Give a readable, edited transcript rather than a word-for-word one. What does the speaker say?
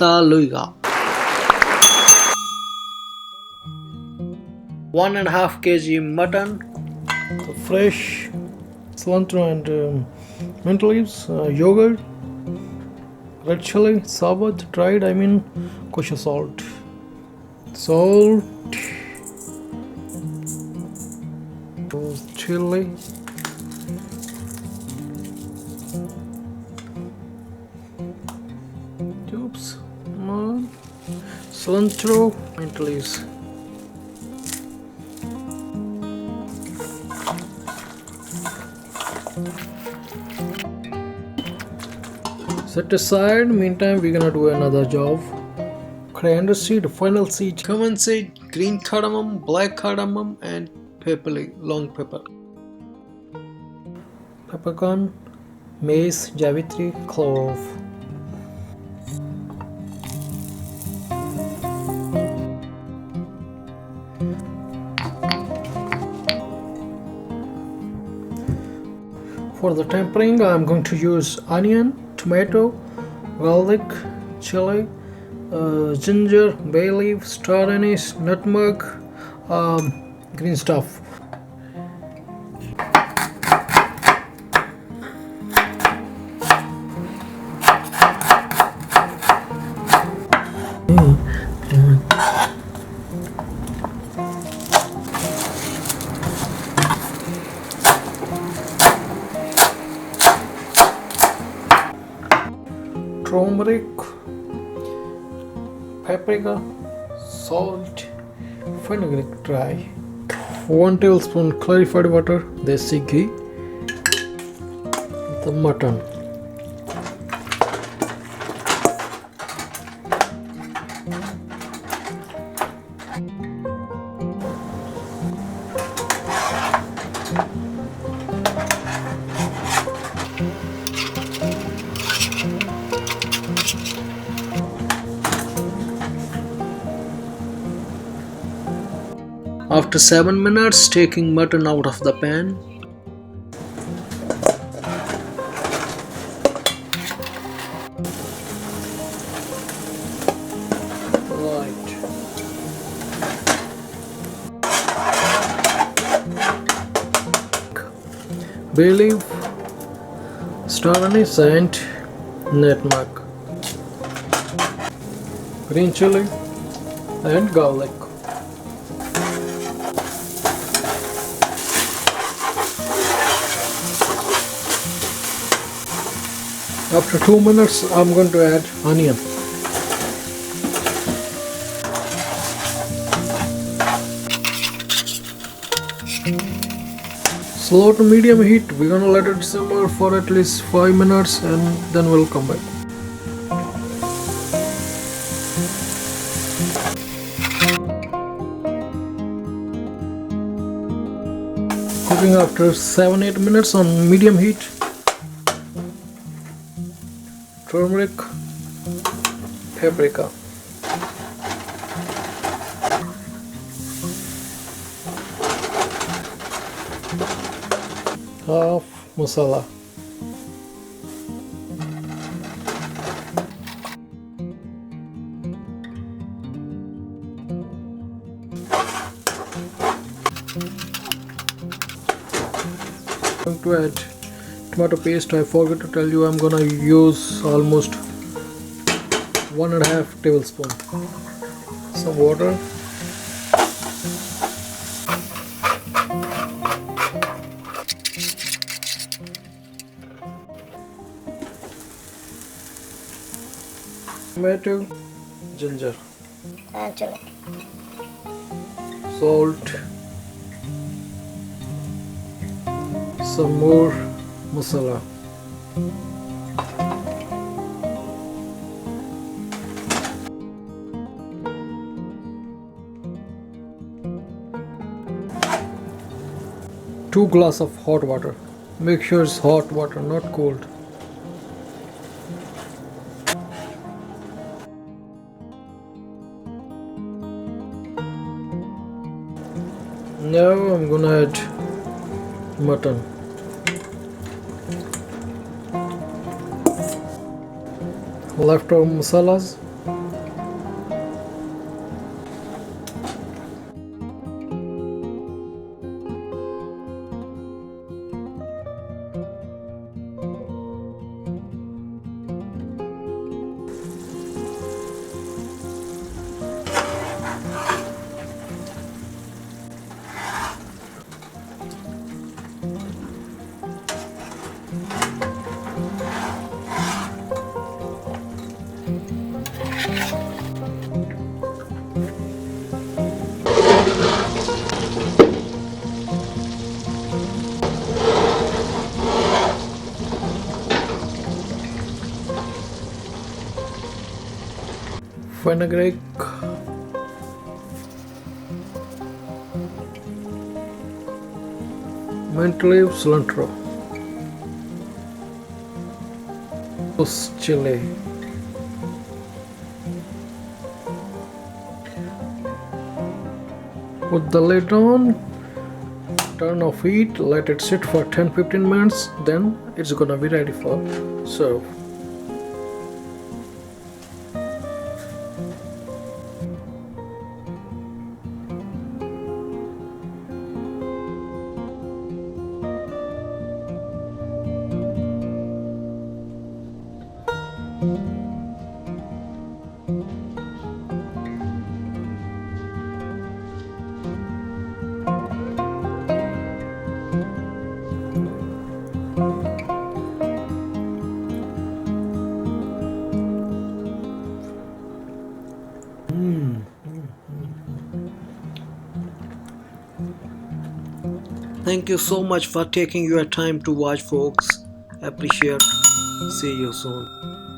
Taluga. 1.5 kg mutton, the fresh cilantro and mint leaves, yogurt, red chilli, sabut, dried, kosher salt, chilli, cilantro, mint leaves. Set aside. Meantime, we're gonna do another job. Coriander seed, fennel seed, cumin seed, green cardamom, black cardamom, and peepli, long pepper. Peppercorn, mace, javitri, clove. For the tempering, I'm going to use onion, tomato, garlic, chili, ginger, bay leaf, star anise, nutmeg, green stuff. Turmeric, paprika, salt, fenugreek dry, 1 tablespoon clarified water, desi ghee, the mutton. After 7 minutes, taking mutton out of the pan. Right. Bay leaf, star anise, and nutmeg. Green chili and garlic. After 2 minutes, I'm going to add onion. Slow to medium heat. We're going to let it simmer for at least 5 minutes and then we'll come back. Cooking after 7-8 minutes on medium heat. Turmeric, paprika, half masala, I'm going to add tomato paste. I forgot to tell you, I'm gonna use almost 1.5 tablespoon. Some water. Tomato, ginger, and chili, salt, some more masala. Two glasses of hot water. Make sure it's hot water, not cold. Now I'm gonna add mutton. Leftover masalas. fenugreek, mint leaf, cilantro, chili. Put the lid on, turn off heat, let it sit for 10-15 minutes, then it's gonna be ready for serve. Thank you so much for taking your time to watch, folks. Appreciate. See you soon.